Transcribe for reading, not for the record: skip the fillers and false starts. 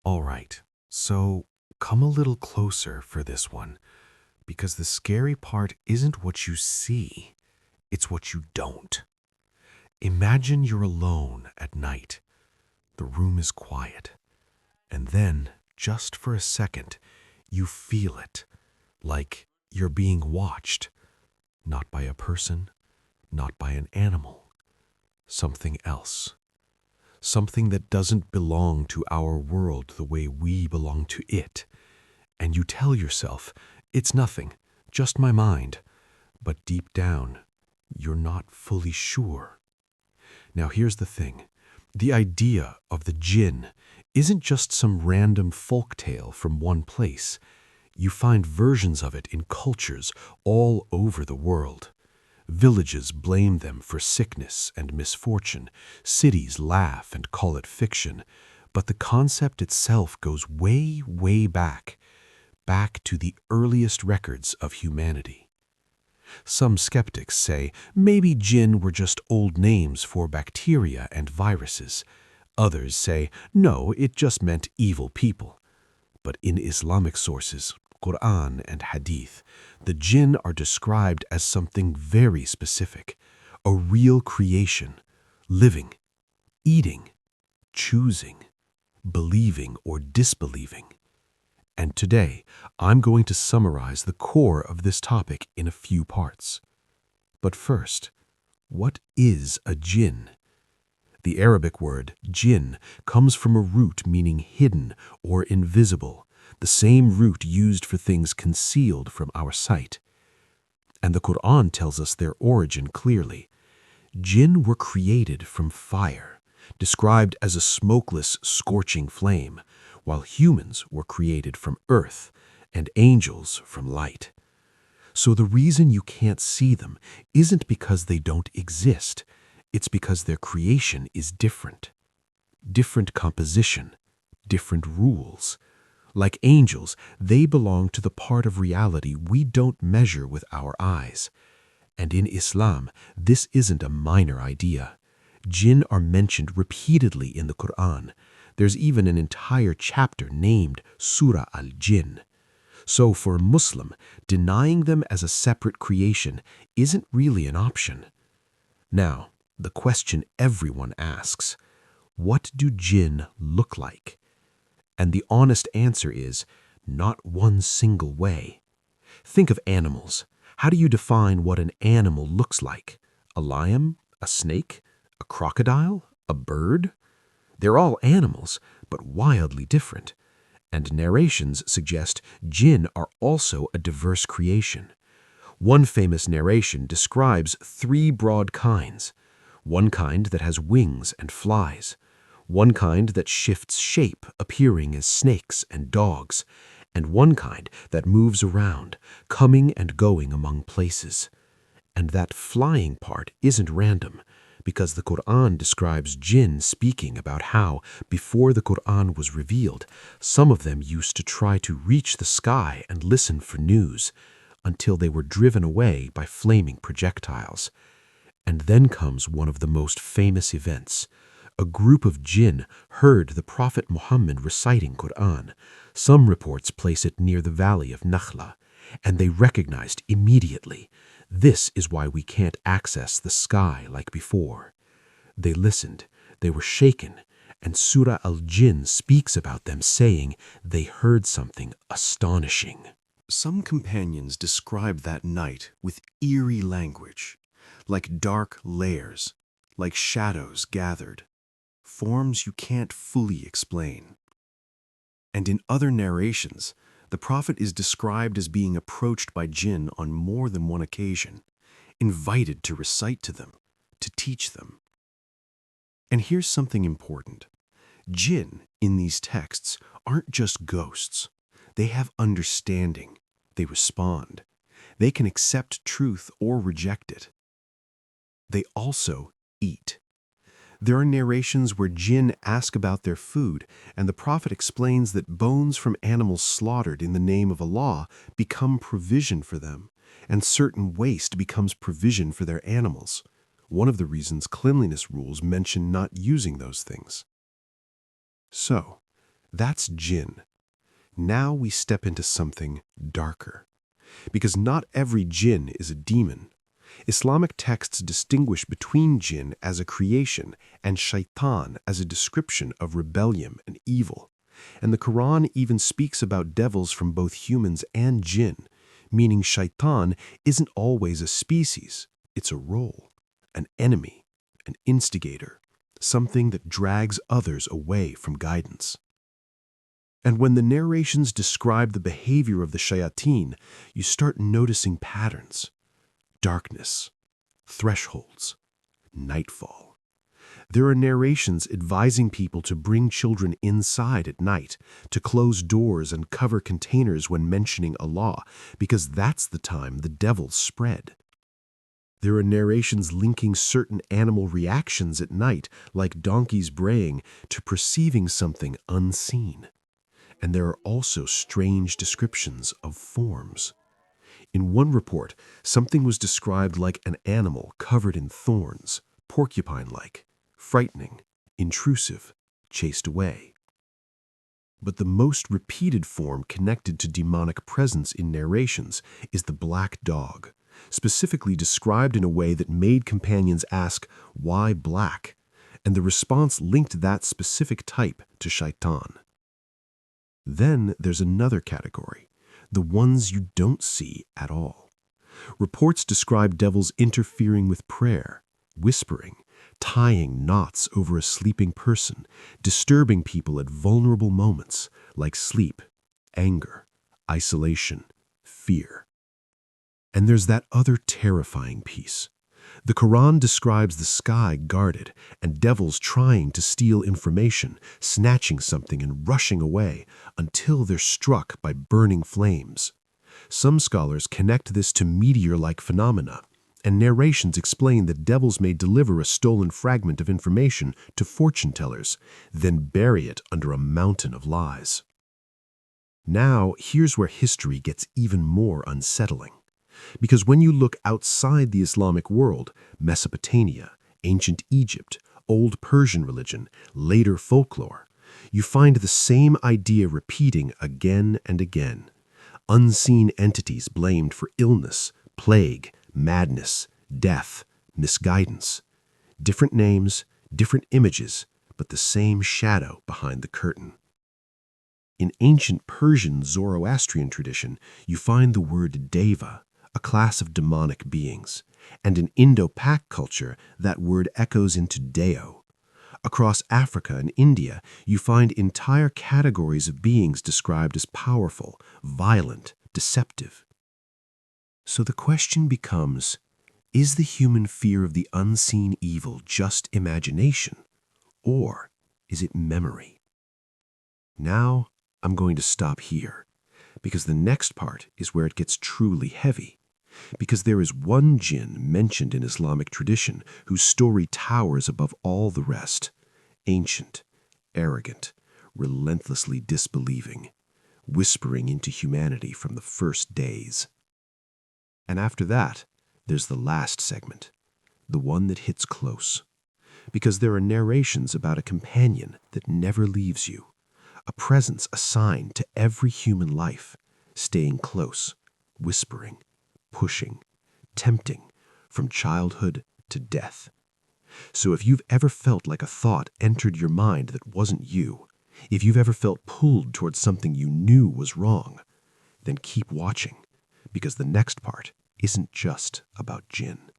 All right, so come a little closer for this one, because the scary part isn't what you see, it's what you don't. Imagine you're alone at night. The room is quiet, and then, just for a second, you feel it, like you're being watched, not by a person, not by an animal, something else. Something that doesn't belong to our world the way we belong to it. And you tell yourself, it's nothing, just my mind. But deep down, you're not fully sure. Now here's the thing. The idea of the Jinn isn't just some random folk tale from one place. You find versions of it in cultures all over the world. Villages blame them for sickness and misfortune. Cities laugh and call it fiction. But the concept itself goes way, way back to the earliest records of humanity. Some skeptics say maybe jinn were just old names for bacteria and viruses. Others say no, it just meant evil people. But in Islamic sources, Qur'an and Hadith, the jinn are described as something very specific, a real creation, living, eating, choosing, believing or disbelieving. And today, I'm going to summarize the core of this topic in a few parts. But first, what is a jinn? The Arabic word jinn comes from a root meaning hidden or invisible, the same root used for things concealed from our sight. And the Qur'an tells us their origin clearly. Jinn were created from fire, described as a smokeless, scorching flame, while humans were created from earth and angels from light. So the reason you can't see them isn't because they don't exist. It's because their creation is different. Different composition, different rules. Like angels, they belong to the part of reality we don't measure with our eyes. And in Islam, this isn't a minor idea. Jinn are mentioned repeatedly in the Qur'an. There's even an entire chapter named Surah al-Jinn. So for a Muslim, denying them as a separate creation isn't really an option. Now, the question everyone asks, what do jinn look like? And the honest answer is, not one single way. Think of animals. How do you define what an animal looks like? A lion? A snake? A crocodile? A bird? They're all animals, but wildly different. And narrations suggest jinn are also a diverse creation. One famous narration describes 3 broad kinds. One kind that has wings and flies. One kind that shifts shape, appearing as snakes and dogs. And one kind that moves around, coming and going among places. And that flying part isn't random, because the Qur'an describes jinn speaking about how, before the Qur'an was revealed, some of them used to try to reach the sky and listen for news, until they were driven away by flaming projectiles. And then comes one of the most famous events. A group of jinn heard the Prophet Muhammad reciting Qur'an. Some reports place it near the valley of Nakhla, and they recognized immediately, this is why we can't access the sky like before. They listened, they were shaken, and Surah al-Jinn speaks about them saying they heard something astonishing. Some companions described that night with eerie language, like dark layers, like shadows gathered, forms you can't fully explain. And in other narrations, the Prophet is described as being approached by jinn on more than one occasion, invited to recite to them, to teach them. And here's something important. Jinn in these texts aren't just ghosts. They have understanding. They respond. They can accept truth or reject it. They also eat. There are narrations where jinn ask about their food, and the Prophet explains that bones from animals slaughtered in the name of Allah become provision for them, and certain waste becomes provision for their animals. One of the reasons cleanliness rules mention not using those things. So, That's Jinn. Now we step into something darker. Because not every Jinn is a demon. Islamic texts distinguish between Jinn as a creation and Shaytan as a description of rebellion and evil. And the Qur'an even speaks about devils from both humans and Jinn, meaning Shaytan isn't always a species, it's a role, an enemy, an instigator, something that drags others away from guidance. And when the narrations describe the behavior of the Shayateen, you start noticing patterns. Darkness, thresholds, nightfall. There are narrations advising people to bring children inside at night, to close doors and cover containers when mentioning Allah, because that's the time the devils spread. There are narrations linking certain animal reactions at night, like donkeys braying, to perceiving something unseen. And there are also strange descriptions of forms. In one report, something was described like an animal covered in thorns, porcupine-like, frightening, intrusive, chased away. But the most repeated form connected to demonic presence in narrations is the black dog, specifically described in a way that made companions ask, "Why black?" And the response linked that specific type to Shaytan. Then there's another category, the ones you don't see at all. Reports describe devils interfering with prayer, whispering, tying knots over a sleeping person, disturbing people at vulnerable moments like sleep, anger, isolation, fear. And there's that other terrifying piece. The Quran describes the sky guarded and devils trying to steal information, snatching something and rushing away until they're struck by burning flames. Some scholars connect this to meteor-like phenomena, and narrations explain that devils may deliver a stolen fragment of information to fortune tellers, then bury it under a mountain of lies. Now, here's where history gets even more unsettling. Because when you look outside the Islamic world, Mesopotamia, ancient Egypt, old Persian religion, later folklore, you find the same idea repeating again and again. Unseen entities blamed for illness, plague, madness, death, misguidance. Different names, different images, but the same shadow behind the curtain. In ancient Persian Zoroastrian tradition, you find the word deva, a class of demonic beings, and in Indo-Pak culture, that word echoes into deo. Across Africa and India, you find entire categories of beings described as powerful, violent, deceptive. So the question becomes, is the human fear of the unseen evil just imagination, or is it memory? Now, I'm going to stop here, because the next part is where it gets truly heavy. Because there is one Jinn mentioned in Islamic tradition whose story towers above all the rest. Ancient, arrogant, relentlessly disbelieving, whispering into humanity from the first days. And after that, there's the last segment, the one that hits close. Because there are narrations about a companion that never leaves you, a presence assigned to every human life, staying close, whispering, pushing, tempting, from childhood to death. So if you've ever felt like a thought entered your mind that wasn't you, if you've ever felt pulled towards something you knew was wrong, then keep watching, because the next part isn't just about Jinn.